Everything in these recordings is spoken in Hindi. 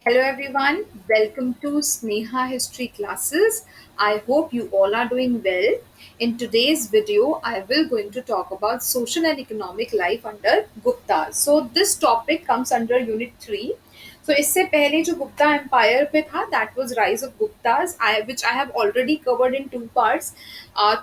Hello everyone, welcome to Sneha History classes. I hope you all are doing well. In today's video, I will going to talk about social and economic life under Gupta. So this topic comes under Unit 3. So इससे पहले जो गुप्ता एम्पायर पे था that was rise of Guptas, which I have already covered in two parts.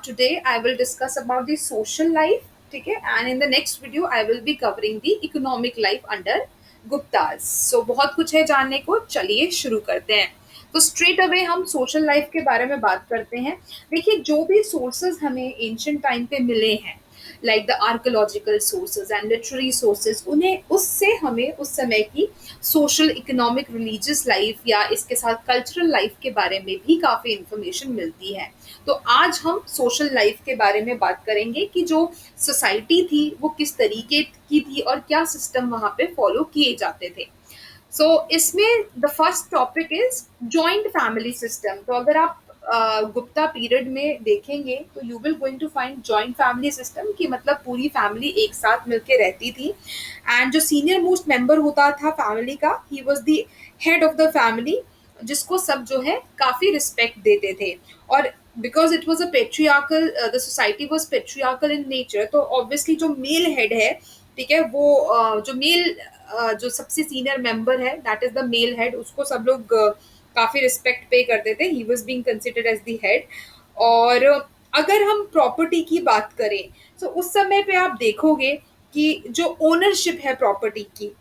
Today I will discuss about the social life, ठीक है, and in the next video I will be covering the economic life under Gupta's. सो बहुत कुछ है जानने को, चलिए शुरू करते हैं। तो स्ट्रेट अवे हम सोशल लाइफ के बारे में बात करते हैं। देखिए, जो भी सोर्सेज हमें एंशियंट टाइम पे मिले हैं, like the archaeological sources and literary sources, उन्हें उससे हमें उस समय की सोशल, इकोनॉमिक, रिलीजियस लाइफ या इसके साथ कल्चरल लाइफ के बारे में भी काफ़ी इंफॉर्मेशन मिलती है। तो आज हम सोशल लाइफ के बारे में बात करेंगे कि जो सोसाइटी थी वो किस तरीके की थी और क्या सिस्टम वहाँ पे फॉलो किए जाते थे। इसमें the first topic is joint family system. तो अगर आप गुप्ता पीरियड में देखेंगे तो you will going to find joint family system, की मतलब पूरी फैमिली एक साथ मिलके रहती थी। एंड जो सीनियर मोस्ट मेंबर होता था फैमिली का, he was the head of the family, जिसको सब जो है काफी रिस्पेक्ट देते थे। और because it was a patriarchal, the society was patriarchal in nature, तो ऑब्वियसली जो मेल हेड है, ठीक है, वो जो मेल जो सबसे सीनियर मेंबर है, that is the male head, उसको सब लोग काफी रिस्पेक्ट पे करते थे। He was being considered as the head. और अगर हम प्रॉपर्टी की बात करें तो उस समय पे आप देखोगे कि जो ओनरशिप है प्रॉपर्टी की,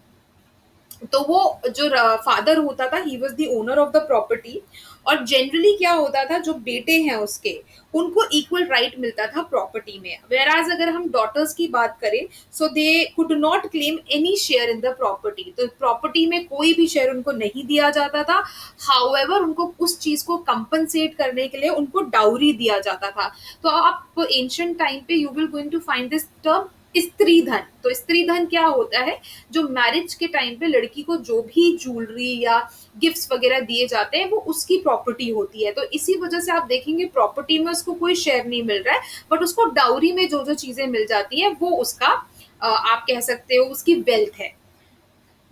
तो वो जो फादर होता था, ही was the owner of the property. और जनरली क्या होता था, जो बेटे हैं उसके, उनको इक्वल राइट मिलता था प्रॉपर्टी में। वेयर एज अगर हम डॉटर्स की बात करें, so they could not claim any share in the property. तो प्रॉपर्टी में कोई भी शेयर उनको नहीं दिया जाता था। हाउएवर उनको उस चीज को कंपनसेट करने के लिए उनको डाउरी दिया जाता था। तो आप एंशियंट टाइम पे you will going to find this term स्त्री धन। तो स्त्री धन क्या होता है, जो मैरिज के टाइम पे लड़की को जो भी ज्वेलरी या गिफ्ट्स वगैरह दिए जाते हैं वो उसकी प्रॉपर्टी होती है। तो इसी वजह से आप देखेंगे प्रॉपर्टी में उसको कोई शेयर नहीं मिल रहा है, बट उसको डाउरी में जो जो चीजें मिल जाती है वो उसका आप कह सकते हो उसकी वेल्थ है।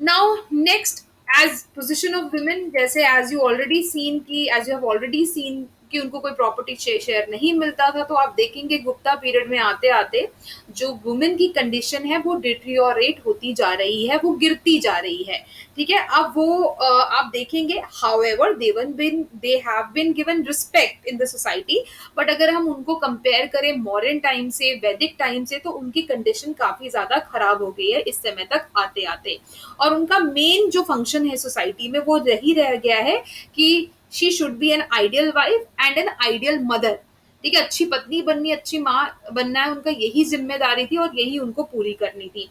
Now next, as position of women, जैसे as you have already seen कि उनको कोई प्रॉपर्टी शेयर नहीं मिलता था, तो आप देखेंगे गुप्ता पीरियड में आते आते जो वुमेन की कंडीशन है वो डिट्रियोरेट होती जा रही है, वो गिरती जा रही है। ठीक है, अब वो आप देखेंगे, however they have been given respect in the society, but अगर हम उनको कंपेयर करें मॉडर्न टाइम से, वैदिक टाइम से, तो उनकी कंडीशन काफी ज्यादा खराब हो गई है इस समय तक आते आते। और उनका मेन जो फंक्शन है सोसाइटी में वो रही रह गया है कि she should be an ideal wife and an ideal mother. ठीक है, अच्छी पत्नी बननी, अच्छी माँ बनना है, उनका यही जिम्मेदारी थी और यही उनको पूरी करनी थी।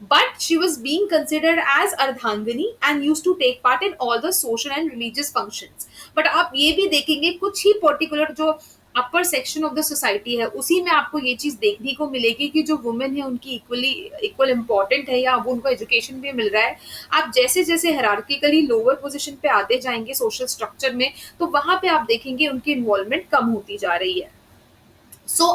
But she was being considered as अर्धांगिनी and used to take part in all the social and religious functions. But आप ये भी देखेंगे कुछ ही पर्टिकुलर जो अपर सेक्शन ऑफ द सोसाइटी है, उसी में आपको ये चीज देखने को मिलेगी कि जो वुमेन है उनकी इक्वल इम्पोर्टेंट है, या अब उनको एजुकेशन भी मिल रहा है। आप जैसे जैसे हायरार्किकली लोअर पोजीशन पे आते जाएंगे सोशल स्ट्रक्चर में, तो वहां पे आप देखेंगे उनकी इन्वॉल्वमेंट कम होती जा रही है।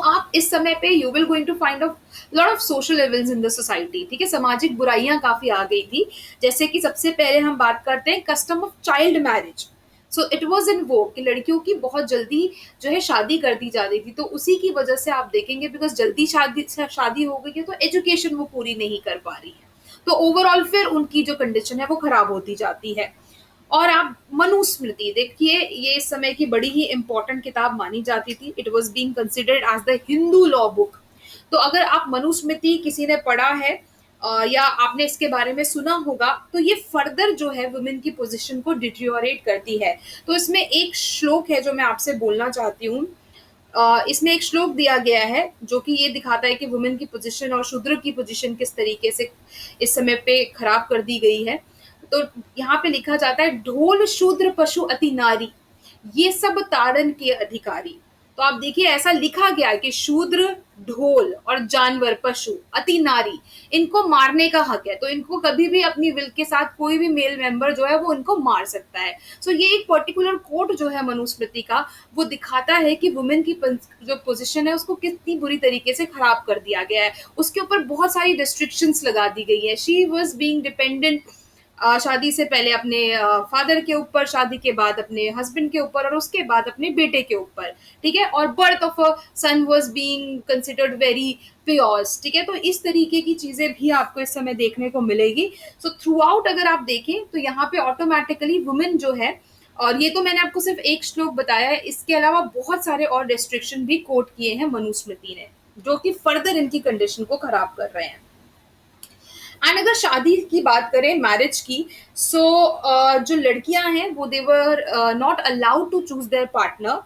आप इस समय पे you will going to find lot of social evils in the society. ठीक है, सामाजिक बुराइयां काफी आ गई थी। जैसे कि सबसे पहले हम बात करते हैं custom of child marriage. So it was in वो कि लड़कियों की बहुत जल्दी जो है शादी कर दी जा रही थी। तो उसी की वजह से आप देखेंगे, बिकॉज जल्दी शादी हो गई है, तो एजुकेशन वो पूरी नहीं कर पा रही है, तो ओवरऑल फिर उनकी जो कंडीशन है वो खराब होती जाती है। और आप मनुस्मृति देखिए, ये इस समय की बड़ी ही इंपॉर्टेंट किताब मानी जाती थी। It was being considered as the Hindu law book. तो अगर आप मनुस्मृति किसी ने पढ़ा है या आपने इसके बारे में सुना होगा, तो ये फर्दर जो है वुमेन की पोजीशन को डिट्रियोरेट करती है। तो इसमें एक श्लोक है जो मैं आपसे बोलना चाहती हूँ। इसमें एक श्लोक दिया गया है जो कि ये दिखाता है कि वुमेन की पोजीशन और शूद्र की पोजीशन किस तरीके से इस समय पे खराब कर दी गई है। तो यहाँ पे लिखा जाता है, ढोल शूद्र पशु अति नारी, ये सब ताड़न के अधिकारी। तो आप देखिए, ऐसा लिखा गया है कि शूद्र, ढोल और जानवर, पशु, अति नारी, इनको मारने का हक है। तो इनको कभी भी अपनी विल के साथ कोई भी मेल मेंबर जो है वो इनको मार सकता है। ये एक पर्टिकुलर कोट जो है मनुस्मृति का, वो दिखाता है कि वुमेन की जो पोजीशन है उसको कितनी बुरी तरीके से खराब कर दिया गया है। उसके ऊपर बहुत सारी रिस्ट्रिक्शंस लगा दी गई है। शी वॉज बीइंग डिपेंडेंट शादी से पहले अपने फादर के ऊपर, शादी के बाद अपने हस्बैंड के ऊपर, और उसके बाद अपने बेटे के ऊपर। ठीक है, और birth of a son was being considered very pious. ठीक है, तो इस तरीके की चीजें भी आपको इस समय देखने को मिलेगी। सो थ्रू आउट अगर आप देखें तो यहाँ पे ऑटोमेटिकली वुमेन जो है, और ये तो मैंने आपको सिर्फ एक श्लोक बताया है, इसके अलावा बहुत सारे और रेस्ट्रिक्शन भी कोट किए हैं मनुस्मृति ने, जो कि फर्दर इनकी कंडीशन को खराब कर रहे हैं। एंड अगर शादी की बात करें, मैरिज की, सो जो लड़कियां हैं वो they were not allowed to choose their partner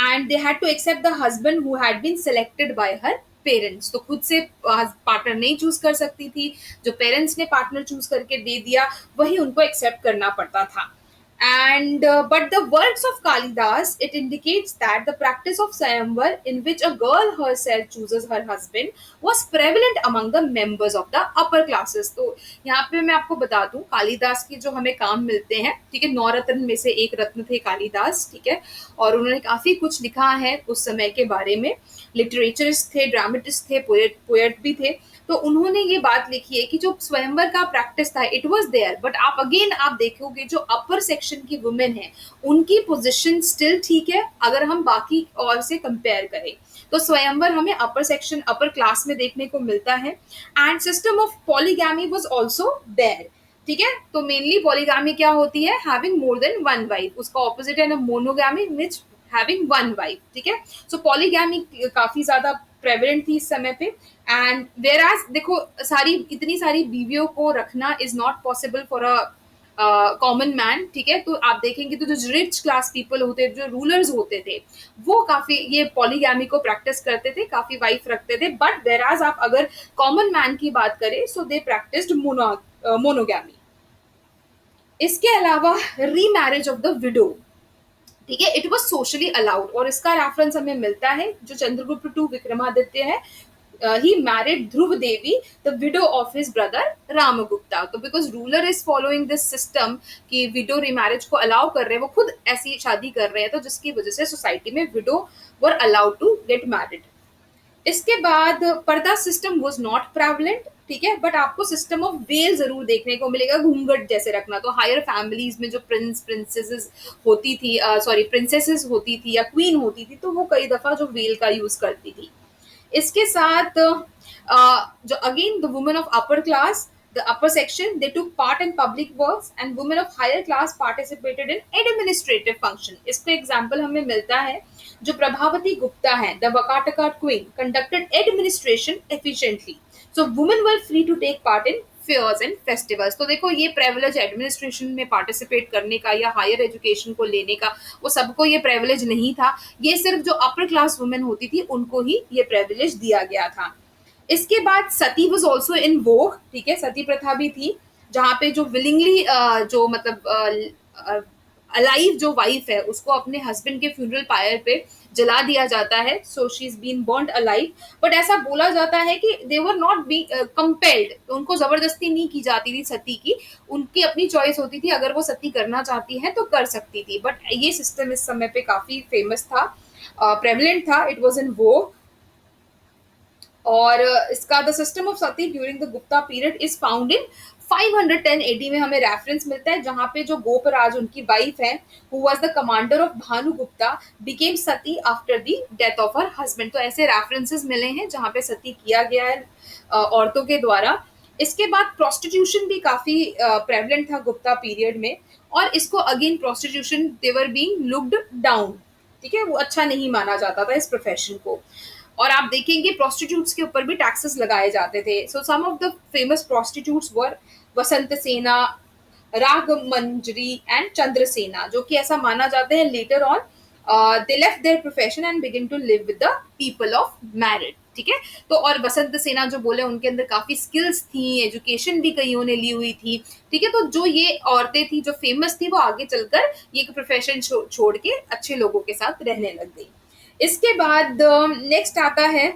and they had to accept the husband who had been selected by her parents. तो खुद से पार्टनर नहीं चूज कर सकती थी, जो पेरेंट्स ने पार्टनर चूज करके दे दिया वही उनको एक्सेप्ट करना पड़ता था। And but the works of Kalidas, it indicates that the practice of Sayamvar, in which a girl herself chooses her husband, was prevalent among the members of the upper classes. तो यहाँ पे मैं आपको बता दूं, कालिदास के जो हमें काम मिलते हैं, ठीक है, 9 रत्न में से एक रत्न थे कालिदास। ठीक है, और उन्होंने काफी कुछ लिखा है उस समय के बारे में। लिटरेचरिस्ट थे, ड्रामेटिस्ट थे, पोएट भी थे। तो उन्होंने ये बात लिखी है कि जो स्वयंवर का प्रैक्टिस था, इट वाज देयर, बट आप अगेन आप देखोगे जो अपर सेक्शन की वुमेन है, उनकी पोजीशन स्टिल ठीक है अगर हम बाकी और से कंपेयर करें। तो स्वयंवर हमें अपर सेक्शन, अपर क्लास में देखने को मिलता है। And system of polygamy was also there. ठीक है, तो मेनली पॉलीगैमी क्या होती है, having more than one wife. उसका ऑपोजिट है ना monogamy, which having one wife. ठीक है, सो पॉलीगैमी काफी ज्यादा प्रेवलेंट थी इस समय पे। एंड वेर एज देखो, सारी इतनी सारी बीवियों को रखना is not possible for a common man. ठीक है, तो आप देखेंगे तो जो रिच क्लास पीपल होते, जो रूलर्स होते थे, वो काफी ये पॉलीगैमी को प्रैक्टिस करते थे, काफी वाइफ रखते थे। बट वेर एज आप अगर कॉमन मैन की बात करें, सो दे प्रैक्टिस्ड मोनोगैमी। इसके अलावा रीमैरिज ऑफ द विडो, ठीक है, इट वॉज सोशली अलाउड, और इसका रेफरेंस हमें मिलता है जो चंद्रगुप्त टू विक्रमादित्य है। He married Dhruv Devi, the widow of his brother Ramgupta. तो because ruler is following this system कि विडो रिमैरिज को अलाउ कर रहे हैं, वो खुद ऐसी शादी कर रहे हैं, तो जिसकी वजह से सोसाइटी में widow were allowed to get married. इसके बाद पर्दा सिस्टम वाज नॉट प्रेवलेंट। ठीक है, बट आपको सिस्टम ऑफ वेल जरूर देखने को मिलेगा, घूंघट जैसे रखना। तो हायर फैमिलीज में जो प्रिंसेसेस होती थी, सॉरी प्रिंसेसेस होती थी या क्वीन होती थी, तो वो कई दफा जो वेल का यूज करती थी। इसके साथ जो again the women of upper class, the upper section, they took part in public works, and women of higher class participated in administrative function. इसका एग्जाम्पल हमें मिलता है, जो प्रभावती गुप्ता है, the Vakataka queen, conducted administration efficiently. So women were free to take part in fairs and festivals. तो देखो, ये प्रिविलेज एडमिनिस्ट्रेशन में पार्टिसिपेट करने का या हायर एजुकेशन को लेने का, वो सबको ये प्रिविलेज नहीं था। ये सिर्फ जो अपर क्लास वुमेन होती थी उनको ही ये प्रिविलेज दिया गया था। इसके बाद सती वाज आल्सो इन वोग। ठीक है, सती प्रथा भी थी, जहाँ पे जो विलिंगली जो मतलब अलाइव जो वाइफ है उसको अपने हस्बैंड के फ्यूनरल पायर पे जला दिया जाता है। So she is been burned alive. But ऐसा बोला जाता है कि they were not be compelled, उनको जबरदस्ती नहीं की जाती थी सती की, उनकी अपनी चॉइस होती थी, अगर वो सती करना चाहती है तो कर सकती थी। बट ये सिस्टम इस समय पे काफी फेमस था, प्रेवलेंट था, इट वॉज इन वो। और इसका the system of sati during the Gupta period is found in 510 AD में हमें रेफरेंस मिलता है, जहां पे जो गोपराज उनकी वाइफ है, who was the commander of Bhanugupta, became Sati after the death of her husband. तो ऐसे रेफरेंसेस मिले हैं जहां पे सती किया गया है औरतों के द्वारा। इसके बाद प्रोस्टिट्यूशन भी काफी प्रेवलेंट था गुप्ता पीरियड में, और इसको अगेन प्रोस्टिट्यूशन देवर बीइंग लुक्ड डाउन। ठीक है, वो अच्छा नहीं माना जाता था इस प्रोफेशन को। और आप देखेंगे प्रोस्टिट्यूट्स के ऊपर भी टैक्सेस लगाए जाते थे। सो सम ऑफ द फेमस प्रोस्टिट्यूट्स वर वसंत सेना, रागमंजरी एंड चंद्रसेना, जो कि ऐसा माना जाता है later on they left their profession and begin to live with the people of married. ठीक है, तो और वसंत सेना जो बोले, उनके अंदर काफी स्किल्स थी, एजुकेशन भी कईयों ने ली हुई थी। ठीक है, तो जो ये औरतें थी जो फेमस थी, वो आगे चलकर ये प्रोफेशन छोड़ के अच्छे लोगों के साथ रहने लग गई। इसके बाद नेक्स्ट आता है,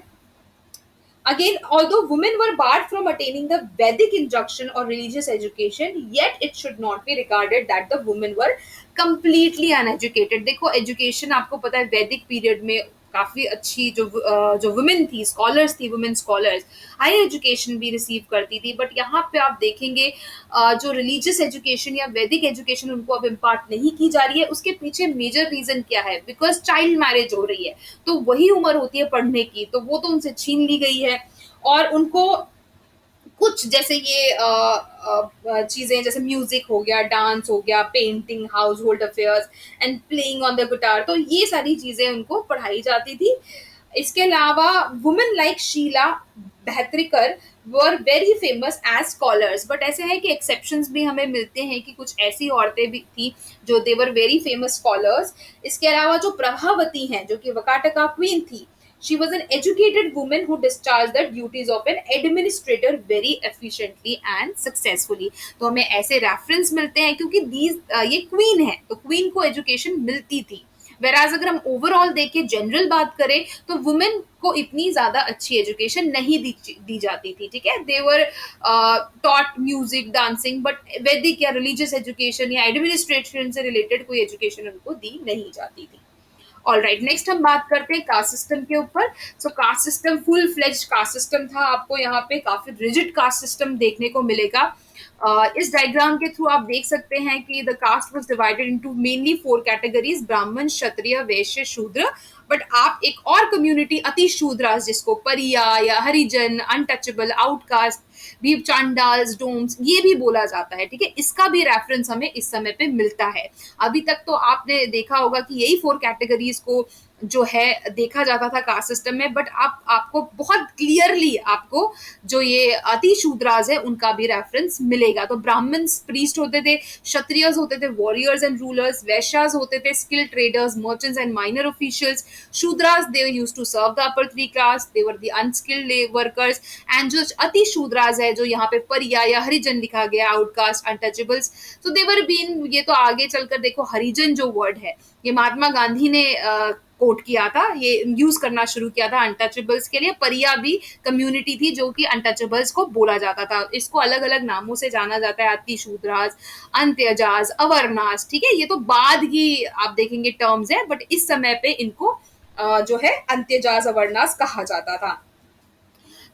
again, although women were barred from attaining the Vedic instruction or religious education, yet it should not be regarded that the women were completely uneducated. देखो, एजुकेशन आपको पता है वैदिक पीरियड में काफ़ी अच्छी जो वुमेन थी, स्कॉलर्स थी, वुमेन स्कॉलर्स, हाई एजुकेशन भी रिसीव करती थी। बट यहाँ पे आप देखेंगे जो रिलीजियस एजुकेशन या वैदिक एजुकेशन उनको अब इम्पार्ट नहीं की जा रही है। उसके पीछे मेजर रीज़न क्या है? बिकॉज़ चाइल्ड मैरिज हो रही है, तो वही उम्र होती है पढ़ने की, तो वो तो उनसे छीन ली गई है। और उनको कुछ जैसे ये चीज़ें जैसे म्यूज़िक हो गया, डांस हो गया, painting, house hold affairs and playing on the guitar, तो ये सारी चीज़ें उनको पढ़ाई जाती थी। इसके अलावा वुमेन लाइक शीला बेहतरीकर were very famous as scholars. But ऐसे है कि एक्सेप्शंस भी हमें मिलते हैं कि कुछ ऐसी औरतें भी थी जो दे वर वेरी फेमस स्कॉलर्स। इसके अलावा जो प्रभावती हैं, जो कि वकाटका क्वीन थी, she was an educated woman who discharged the duties of an administrator very efficiently and successfully। तो हमें ऐसे रेफरेंस मिलते हैं क्योंकि ये क्वीन है, तो क्वीन को एजुकेशन मिलती थी। वेराज अगर हम ओवरऑल देखें, जनरल बात करें, तो वुमेन को इतनी ज्यादा अच्छी एजुकेशन नहीं दी जाती थी। ठीक है, देवर टॉट म्यूजिक, डांसिंग, बट वैदिक या रिलीजियस एजुकेशन या एडमिनिस्ट्रेशन से रिलेटेड कोई एजुकेशन उनको दी नहीं जाती थी। ऑल राइट, नेक्स्ट हम बात करते हैं कास्ट सिस्टम के ऊपर। So caste system full fledged caste system था। आपको यहाँ पे काफी रिजिड कास्ट सिस्टम देखने को मिलेगा। इस डायग्राम के थ्रू आप देख सकते हैं कि the caste was divided into mainly 4 categories, Brahman, Kshatriya, वैश्य, शूद्र। बट आप एक और कम्युनिटी अति शूद्र, जिसको परिया या हरिजन, अनटचेबल, आउटकास्ट भी, चांडाल्स, डोम्स, ये भी बोला जाता है। ठीक है, इसका भी रेफरेंस हमें इस समय पे मिलता है। अभी तक तो आपने देखा होगा कि यही 4 कैटेगरीज को जो है देखा जाता था कास्ट सिस्टम में। बट आप आपको बहुत क्लियरली आपको जो ये अति शूद्राज है उनका भी रेफरेंस मिलेगा। तो ब्राह्मण्स प्रीस्ट होते थे, क्षत्रियस होते थे वॉरियर्स एंड रूलर्स, वैश्यास होते थे skilled traders, merchants and minor officials, Shudras they used to serve the upper 3 class, they were the unskilled workers. And जो अति शूद्राज है, जो यहाँ पे परिया या हरिजन लिखा गया, आउटकास्ट, अनटचेबल्स, तो देवर बीन, ये तो आगे चलकर देखो, हरिजन जो वर्ड है ये महात्मा गांधी ने कोट किया था, ये यूज करना शुरू किया था अनटचेबल्स के लिए। परिया भी कम्युनिटी थी जो कि अनटचेबल्स को बोला जाता था। इसको अलग अलग नामों से जाना जाता है, अति शूद्राज, अंत्यजाज, अवर्नास। ठीक है, ये तो बाद की आप देखेंगे टर्म्स है, बट इस समय पे इनको जो है अंत्यजाज, अवर्नास कहा जाता था।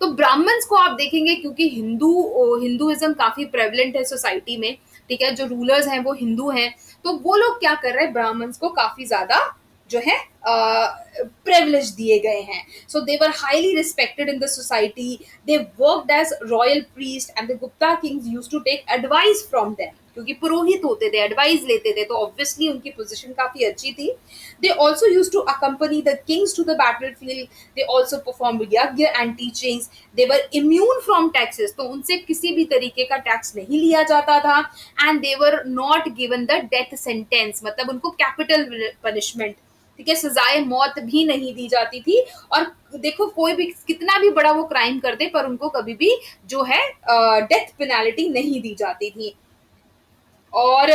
तो ब्राह्मण्स को आप देखेंगे, क्योंकि हिंदुइज्म काफी प्रेवलेंट है सोसाइटी में। ठीक है, जो रूलर्स हैं वो हिंदू हैं, तो वो लोग क्या कर रहे हैं, ब्राह्मण्स को काफी ज्यादा जो है प्रिविलेज दिए गए हैं। So they were highly respected in the society, they worked as royal priest and the Gupta kings used to take advice from them, क्योंकि पुरोहित होते थे, एडवाइस लेते थे, तो ऑब्वियसली उनकी पोजीशन काफी अच्छी थी। They also use to accompany the kings to the battle field, they also perform yajna and teachings, they were immune from taxes, तो उनसे किसी भी तरीके का टैक्स नहीं लिया जाता था। And they were not given the death sentence, मतलब उनको कैपिटल पनिशमेंट, ठीक है, सजाए मौत भी नहीं दी जाती थी। और देखो, कोई भी कितना भी बड़ा वो क्राइम कर दे, पर उनको कभी भी जो है डेथ पेनाल्टी नहीं दी जाती थी। और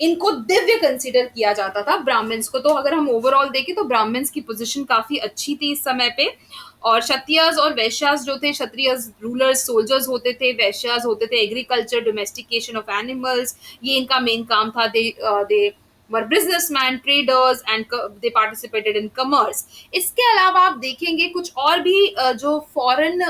इनको दिव्य कंसिडर किया जाता था ब्राह्मण्स को। तो अगर हम ओवरऑल देखें तो ब्राह्मण्स की पोजीशन काफी अच्छी थी इस समय पे। और क्षत्रियस और वैश्यास जो थे, क्षत्रियस रूलर्स, सोल्जर्स होते थे, वैश्यास होते थे एग्रीकल्चर, डोमेस्टिकेशन ऑफ एनिमल्स, ये इनका मेन काम था। They were businessman, traders and they participated in commerce. इसके अलावा आप देखेंगे कुछ और भी जो फॉरेन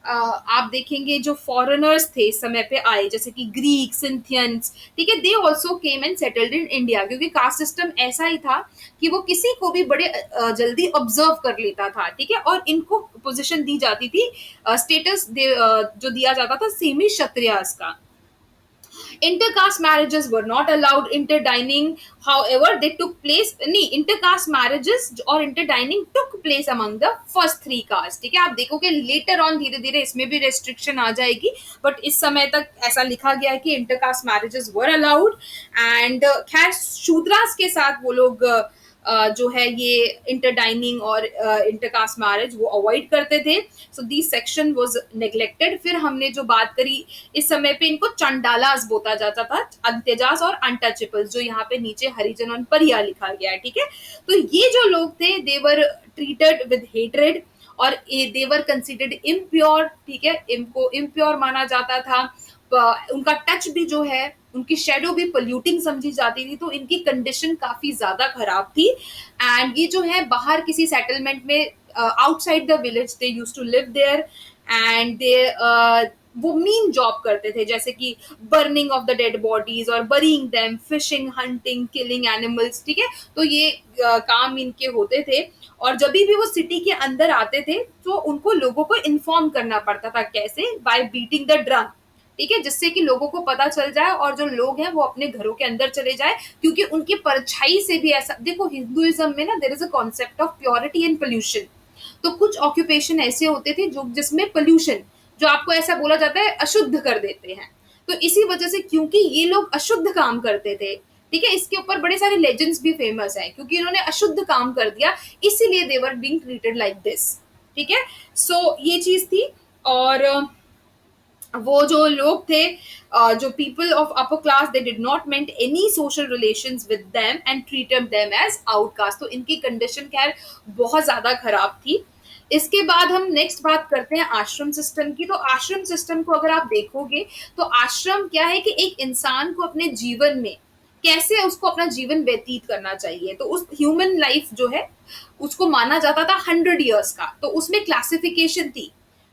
आप देखेंगे जो फॉरेनर्स थे इस समय पे आए, जैसे कि ग्रीक, सिंथियंस, ठीक है, they also came and settled in India, क्योंकि कास्ट सिस्टम ऐसा ही था कि वो किसी को भी बड़े जल्दी ऑब्जर्व कर लेता था। ठीक है, और इनको पोजीशन दी जाती थी, स्टेटस जो दिया जाता था सेमी क्षत्रियास का। Intercaste marriages were not allowed. Interdining, however, they took place. नहीं, intercaste marriages और interdining took place among the first 3 castes. ठीक है, आप देखोगे later on धीरे धीरे इसमें भी restriction आ जाएगी, बट इस समय तक ऐसा लिखा गया है कि intercaste marriages were allowed। and खैर शूद्रास के साथ वो लोग जो है ये इंटरडाइनिंग और इंटरकास्ट मैरिज वो अवॉइड करते थे। So this section was neglected. फिर हमने जो बात करी, इस समय पे इनको चंडालास बोला जाता था, अंत्यजास और अनटचेबल्स, जो यहाँ पे नीचे हरिजन और परिया लिखा गया है। ठीक है, तो ये जो लोग थे they were treated with hatred और दे वर कंसिडर्ड इम्प्योर। ठीक है, इनको इम्प्योर माना जाता था। उनका टच भी जो है उनकी शेडो भी पोल्यूटिंग समझी जाती थी, तो इनकी कंडीशन काफ़ी ज़्यादा खराब थी। एंड ये जो है बाहर किसी सेटलमेंट में outside the village they used to live there, and they वो मीन जॉब करते थे, जैसे कि burning of the dead bodies और burying them, fishing, hunting, killing animals, ठीक है। तो ये काम इनके होते थे। और जब भी वो सिटी के अंदर आते थे तो उनको लोगों को इन्फॉर्म करना पड़ता था, कैसे, बाय बीटिंग द ड्रम, ठीक है, जिससे कि लोगों को पता चल जाए और जो लोग हैं वो अपने घरों के अंदर चले जाए, क्योंकि उनकी परछाई से भी ऐसा, देखो हिंदुइज्म में ना there is a concept of purity and pollution. तो कुछ ऑक्यूपेशन ऐसे होते थे जो जिसमें पोल्यूशन, जो आपको ऐसा बोला जाता है अशुद्ध कर देते हैं। तो इसी वजह से, क्योंकि ये लोग अशुद्ध काम करते थे, ठीक है, इसके ऊपर बड़े सारे लेजेंड्स भी फेमस हैं, क्योंकि इन्होंने अशुद्ध काम कर दिया, इसीलिए they were being treated like this, ठीक है। सो ये चीज थी। और वो जो लोग थे, जो people of upper class, they did not meant any social relations with them and treated them as outcast. तो इनकी कंडीशन खैर बहुत ज्यादा खराब थी। इसके बाद हम नेक्स्ट बात करते हैं आश्रम सिस्टम की। तो आश्रम सिस्टम को अगर आप देखोगे तो आश्रम क्या है कि एक इंसान को अपने जीवन में कैसे उसको अपना जीवन व्यतीत करना चाहिए, तो उस ह्यूमन लाइफ जो है उसको माना जाता था 100 ईयर्स का। तो उसमें क्लासिफिकेशन थी,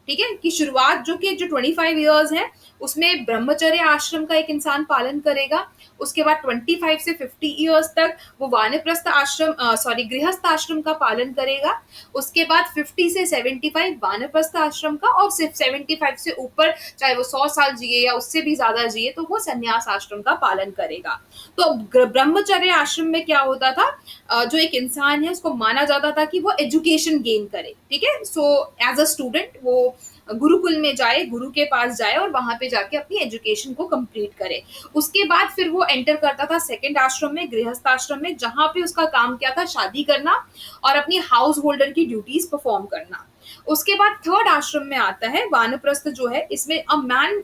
ठीक है, कि शुरुआत जो 25 ईयर्स है उसमें ब्रह्मचर्य आश्रम का एक इंसान पालन करेगा। उसके बाद 25 से 50 ईयर्स तक वो वानप्रस्थ आश्रम, सॉरी, गृहस्थ आश्रम का पालन करेगा। उसके बाद 50 से 75 वानप्रस्थ आश्रम का, और सिर्फ 75 से ऊपर चाहे वो 100 साल जिए या उससे भी ज्यादा जिए तो वो संन्यास आश्रम का पालन करेगा। तो ब्रह्मचर्य आश्रम में क्या होता था, जो एक इंसान है उसको माना जाता था कि वो एजुकेशन गेन करे, ठीक है। सो एज अ स्टूडेंट वो गुरुकुल में जाए, गुरु के पास जाए और वहां पे जाके अपनी एजुकेशन को कंप्लीट करे। उसके बाद फिर वो एंटर करता था सेकंड आश्रम में, गृहस्थ आश्रम में, जहां पे उसका काम क्या था, शादी करना और अपनी हाउस होल्डर की ड्यूटीज परफॉर्म करना। उसके बाद थर्ड आश्रम में आता है वानप्रस्थ, जो है इसमें a man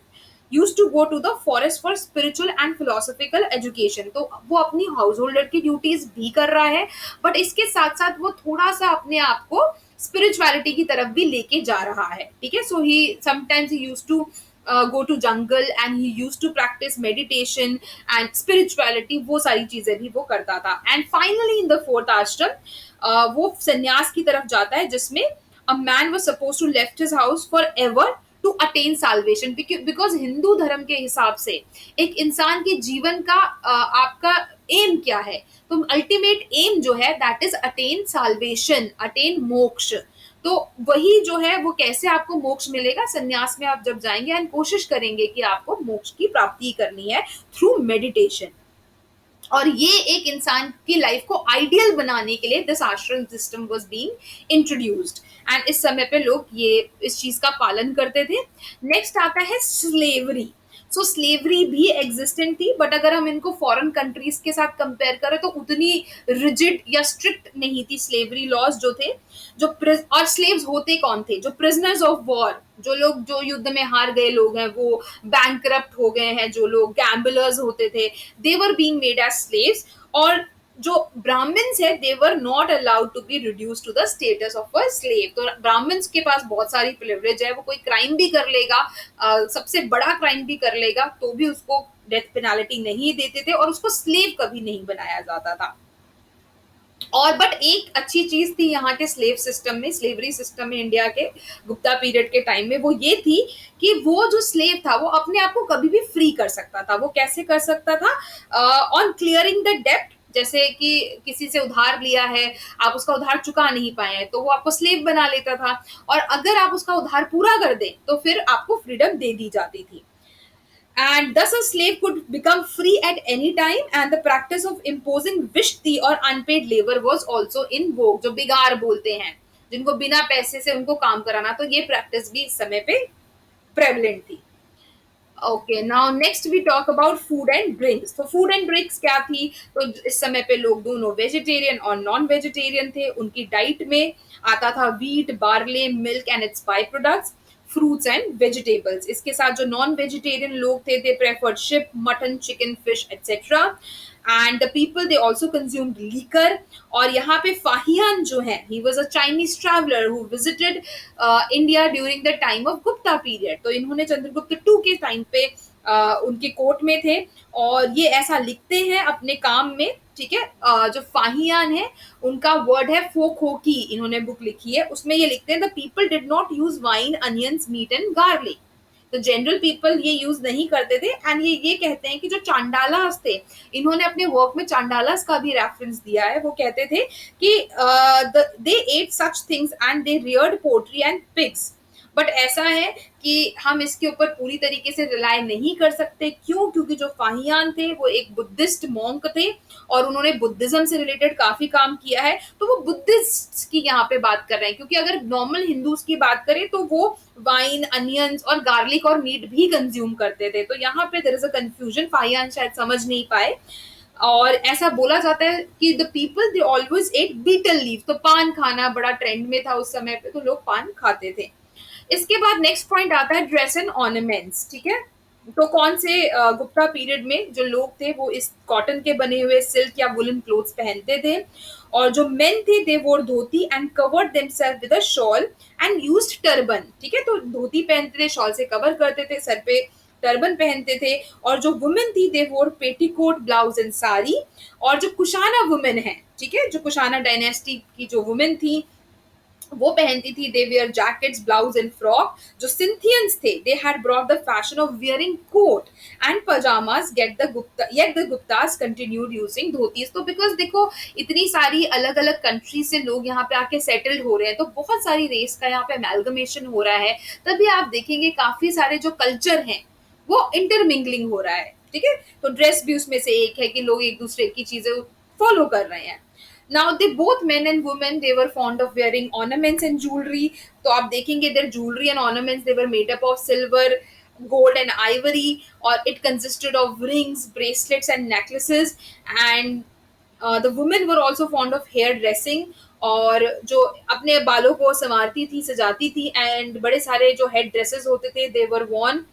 used to go to the forest for spiritual and philosophical education। तो वो अपनी हाउस होल्डर की ड्यूटीज भी कर रहा है, बट इसके साथ साथ वो थोड़ा सा अपने आप को स्पिरिचुअलिटी की तरफ भी लेके जा रहा है, ठीक है। So he sometimes he used to go to jungle and he used to practice meditation and spirituality, वो सारी चीजें भी वो करता था। And finally in the fourth आश्रम वो संन्यास की तरफ जाता है, जिसमें a man was supposed to left his house forever to attain salvation. Because Hindu धर्म के हिसाब से एक इंसान के जीवन का आपका एम क्या है, तो अल्टीमेट एम जो है that is attain salvation, attain moksha. तो वही जो है वो कैसे आपको मोक्ष मिलेगा, संन्यास में आप जब जाएंगे एंड कोशिश करेंगे कि आपको मोक्ष की प्राप्ति करनी है थ्रू मेडिटेशन। और ये एक इंसान की लाइफ को आइडियल बनाने के लिए दिस आश्रम system was being introduced. And इस समय पे लोग ये इस चीज का पालन करते थे। नेक्स्ट आता है स्लेवरी। सो स्लेवरी भी एग्जिस्टेंट थी, बट अगर हम इनको फॉरेन कंट्रीज के साथ कंपेयर करें तो उतनी रिजिड या स्ट्रिक्ट नहीं थी स्लेवरी लॉज जो थे। और स्लेव्स होते कौन थे, जो प्रिजनर्स ऑफ वॉर, जो लोग जो युद्ध में हार गए लोग हैं, वो बैंकरप्ट हो गए हैं, जो लोग गैम्बलर्स होते थे, they were being made as slaves. और जो ब्राह्मण्स है they were not allowed to be reduce to the status of a slave. तो ब्राह्मण्स के पास बहुत सारी प्रिविलेज है, वो कोई क्राइम भी कर लेगा, सबसे बड़ा क्राइम भी कर लेगा तो भी उसको डेथ पेनाल्टी नहीं देते थे और उसको स्लेव कभी नहीं बनाया जाता था। और बट एक अच्छी चीज थी यहाँ के स्लेव सिस्टम में, स्लेवरी सिस्टम में इंडिया के गुप्ता पीरियड के टाइम में, वो ये थी कि वो जो स्लेव था वो अपने आप को कभी भी फ्री कर सकता था। वो कैसे कर सकता था, ऑन क्लियरिंग द डेप्ट, जैसे कि किसी से उधार लिया है, आप उसका उधार चुका नहीं पाए हैं तो वो आपको स्लेव बना लेता था, और अगर आप उसका उधार पूरा कर दें तो फिर आपको फ्रीडम दे दी जाती थी। And thus a slave could become free at any time, and the practice of imposing vishti or unpaid labor was also in vogue, जो बिगार बोलते हैं, जिनको बिना पैसे से उनको काम कराना, तो ये प्रैक्टिस भी इस समय पे प्रेवलेंट थी। Okay, now next we talk about food and drinks. तो फूड एंड ड्रिंक्स क्या थी, तो इस समय पे लोग दोनों वेजिटेरियन और नॉन वेजिटेरियन थे। उनकी डाइट में आता था wheat, barley, milk and its by products, fruits and vegetables. इसके साथ जो नॉन वेजिटेरियन लोग थे they preferred sheep, mutton, chicken, fish etcetera. And the people they also consumed liquor. और यहाँ पे फाहियान जो है, he was a Chinese traveller who visited India during the time of Gupta period. तो इन्होंने चंद्रगुप्त टू के टाइम पे उनके कोर्ट में थे, और ये ऐसा लिखते हैं अपने काम में, ठीक है। जो फाहियान है, उनका वर्ड है फोखोकी, इन्होंने बुक लिखी है, उसमें ये लिखते हैं the people did not use wine, onions, meat and garlic. तो जनरल पीपल ये यूज नहीं करते थे। एंड ये कहते हैं कि जो चांडालास थे, इन्होंने अपने वर्क में चांडालास का भी रेफरेंस दिया है। वो कहते थे कि they ate such things and they reared poultry and pigs. But ऐसा है कि हम इसके ऊपर पूरी तरीके से रिलाय नहीं कर सकते। क्यों? क्योंकि जो फाहियान थे वो एक बुद्धिस्ट मॉन्क थे, और उन्होंने बुद्धिज्म से रिलेटेड काफी काम किया है। तो वो बुद्धिस्ट की यहाँ पे बात कर रहे हैं, क्योंकि अगर नॉर्मल हिंदूज की बात करें तो वो वाइन, अनियंस और गार्लिक और मीट भी कंज्यूम करते थे। तो यहाँ पे there is a confusion, Fahien शायद समझ नहीं पाए। और ऐसा बोला जाता है कि the people they always at betel leaf. तो पान खाना बड़ा ट्रेंड में था उस समय पे, तो लोग पान खाते थे। इसके बाद नेक्स्ट पॉइंट आता है ड्रेस एंड ऑर्नामेंट्स, ठीक है। तो कौन से गुप्ता पीरियड में जो लोग थे वो इस कॉटन के बने हुए सिल्क या वुलन क्लोथ्स पहनते थे। और जो मेन थे they wore dhoti and covered themselves with a shawl and used turban, ठीक है। तो धोती पहनते थे, शॉल से कवर करते थे, सर पे टर्बन पहनते थे। और जो वुमेन थी दे वोर पेटीकोट, ब्लाउज एंड साड़ी। और जो कुशाना वुमेन है, ठीक है, जो कुशाना डायनेस्टी की जो वुमेन थी वो पहनती थी they wear jackets, blouse and frock. जो सिंथियंस थे they had brought the fashion of wearing coat and pyjamas, get the Gupta yet the Guptas continued using dhotis. तो बिकॉज देखो, इतनी सारी अलग अलग कंट्री से लोग यहाँ पे आके सेटल्ड हो रहे हैं, तो बहुत सारी रेस का यहाँ पे अमेलगमेशन हो रहा है। तभी आप देखेंगे काफी सारे जो कल्चर हैं वो इंटरमिंगलिंग हो रहा है, ठीक है। तो ड्रेस भी उसमें से एक है कि लोग एक दूसरे की चीजें फॉलो कर रहे हैं। Now they both men and women they were fond of wearing ornaments and jewelry. तो आप देखेंगे their jewelry and ornaments they were made up of silver, gold and ivory, or it consisted of rings, bracelets and necklaces. And the women were also fond of hair dressing, और जो अपने बालों को संवारती थी, सजाती थी। एंड बड़े सारे जो हेड ड्रेसेस होते थे they were worn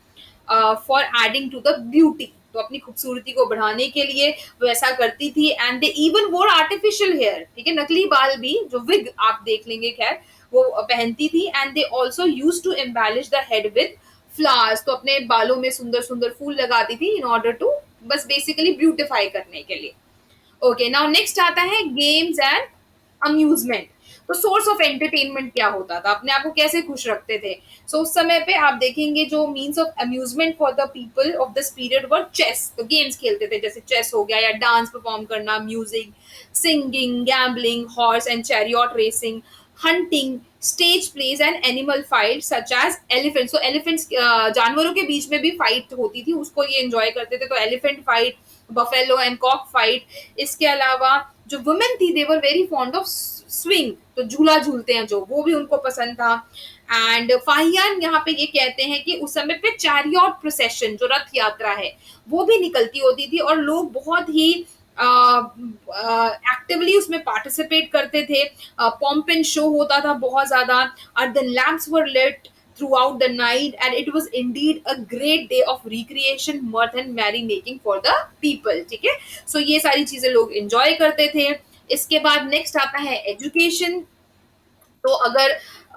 for adding to the beauty. तो अपनी खूबसूरती को बढ़ाने के लिए वो ऐसा करती थी। एंड दे इवन वोर आर्टिफिशियल हेयर, ठीक है, नकली बाल भी, जो विग आप देख लेंगे, खैर वो पहनती थी। And they also use to embellish the head with flowers. तो अपने बालों में सुंदर सुंदर फूल लगाती थी इन ऑर्डर टू, बस बेसिकली ब्यूटिफाई करने के लिए। ओके, नाउ नेक्स्ट आता है गेम्स एंड अम्यूजमेंट। तो सोर्स ऑफ एंटरटेनमेंट क्या होता था, अपने आप को कैसे खुश रखते थे। सो उस समय पे आप देखेंगे जो means of amusement for the people of this period were chess. तो गेम्स खेलते थे, जैसे चेस हो गया, या डांस परफॉर्म करना, music, singing, gambling, horse and chariot racing, hunting, stage plays and animal fight such as elephant. So elephants, जानवरों के बीच में भी फाइट होती थी, उसको ये एंजॉय करते थे। तो elephant fight, buffalo and cock fight. इसके अलावा जो वुमेन थी they were very fond of swing, तो झूला झूलते हैं जो, वो भी उनको पसंद था। एंड फाहियान यहाँ पे ये कहते हैं कि उस समय पे चैरियट प्रोसेशन, जो रथ यात्रा है, वो भी निकलती होती थी, और लोग बहुत ही एक्टिवली उसमें पार्टिसिपेट करते थे। पॉम्प एंड शो होता था बहुत ज्यादा। और the lamps were lit throughout the night, and it was indeed a great day of recreation, mirth and merry making for the people, ठीक है। सो ये सारी चीजें लोग एंजॉय करते थे। इसके बाद नेक्स्ट आता है एजुकेशन। तो अगर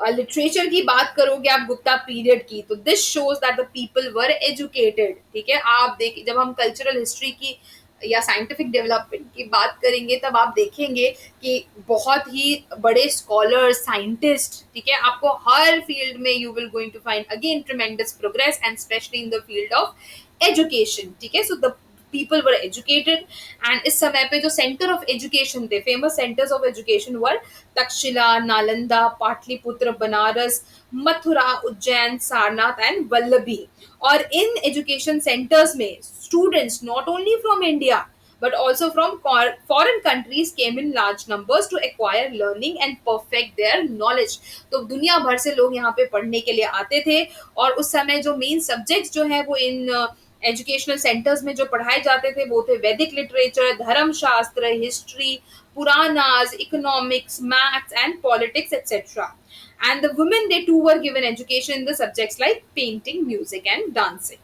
लिटरेचर की बात करोगे आप गुप्ता पीरियड की, तो this shows that the people were educated, ठीक है। आप देख, जब हम कल्चरल हिस्ट्री की या साइंटिफिक डेवलपमेंट की बात करेंगे, तब आप देखेंगे कि बहुत ही बड़े स्कॉलर्स, साइंटिस्ट, ठीक है, आपको हर फील्ड में you will going to find again tremendous progress, and specially in the field of education, ठीक है। So the people were educated. And इस समय पे जो सेंटर ऑफ एजुकेशन थे, famous centres of education were Takshashila, Nalanda, Pataliputra, Banaras, Mathura, Ujjain, Sarnath and Vallabhi. और इन एजुकेशन सेंटर्स में students not only from India but also from foreign countries came in large numbers to acquire learning and perfect their knowledge। तो दुनिया भर से लोग यहाँ पे पढ़ने के लिए आते थे। और उस समय जो मेन सब्जेक्ट्स जो है वो इन एजुकेशनल सेंटर्स में जो पढ़ाए जाते थे वो थे वैदिक लिटरेचर, धर्मशास्त्र, history, Puranas, economics, maths and politics etcetera. And the women they too were given education in the subjects like painting, music and dancing।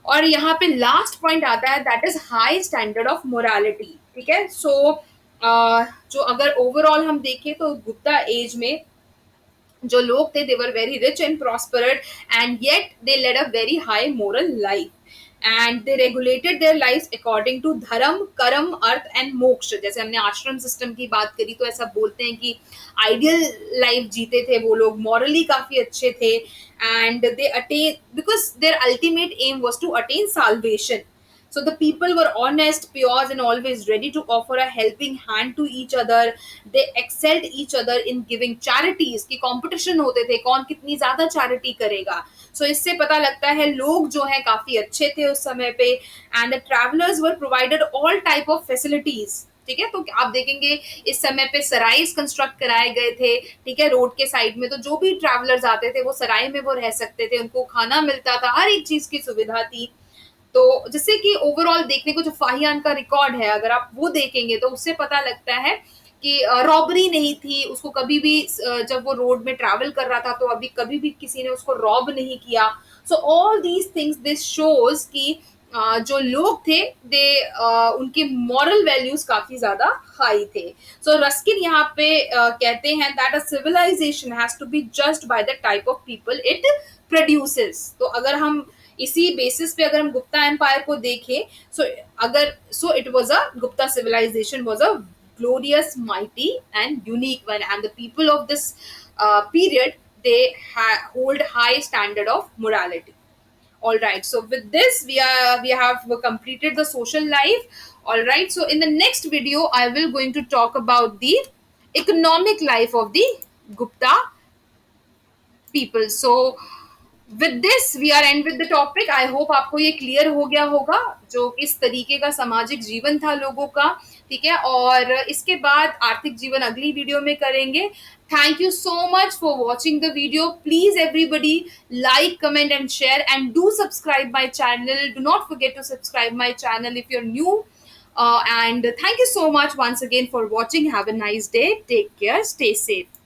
और यहाँ पे लास्ट पॉइंट आता है that is high standard of morality, ठीक है। सो जो अगर ओवरऑल हम देखें तो गुप्ता एज में जो लोग थे they were very rich and prospered, and yet they led a very high moral life. And they regulated their life according to dharma, karma, earth and मोक्ष। जैसे हमने आश्रम सिस्टम की बात करी तो ऐसा बोलते हैं कि आइडियल लाइफ जीते थे वो लोग, मॉरली काफी अच्छे थे, and they attain because their ultimate aim was to attain salvation. So the people were honest, pure, and always ready to offer a helping hand to each other. They excelled each other in giving charities. कि competition होते थे कौन कितनी ज्यादा चैरिटी करेगा. So इससे पता लगता है लोग जो हैं काफी अच्छे थे उस समय पे. And the travelers were provided all type of facilities. ठीक है, तो आप देखेंगे इस समय पे सराइज कंस्ट्रक्ट कराए गए थे. ठीक है, रोड के साइड में, तो जो भी ट्रैवलर्स आते थे वो सराय में वो रह सकते थे, उनको खाना मिलता था, हर एक चीज की सुविधा थी. तो जिससे कि ओवरऑल देखने को जो फाहियान का रिकॉर्ड है अगर आप वो देखेंगे तो उससे पता लगता है कि रॉबरी नहीं थी उसको कभी भी. जब वो रोड में ट्रैवल कर रहा था तो अभी कभी भी किसी ने उसको रॉब नहीं किया. So all these things this shows कि जो लोग थे दे उनके मॉरल वैल्यूज काफी ज्यादा हाई थे. सो रस्किन यहाँ पे कहते हैं that a civilisation has to be judged by the type of people it produces. तो अगर हम इसी बेसिस पे अगर हम गुप्ता एम्पायर को देखें, सो अगर so it was a Gupta civilisation was a glorious, mighty, and unique one, and the people of this period they hold high standard of morality. All right, so with this we have completed the social life. All right, so in the next video I will going to talk about the economic life of the Gupta people. So with this we are end with the topic. I hope आपको ये क्लियर हो गया होगा जो किस तरीके का सामाजिक जीवन था लोगों का. ठीक है, और इसके बाद आर्थिक जीवन अगली वीडियो में करेंगे. Thank you so much for watching the video. Please everybody like, comment and share, and do subscribe my channel. Do not forget to subscribe my channel if you are new. And thank you so much once again for watching. Have a nice day. Take care. Stay safe.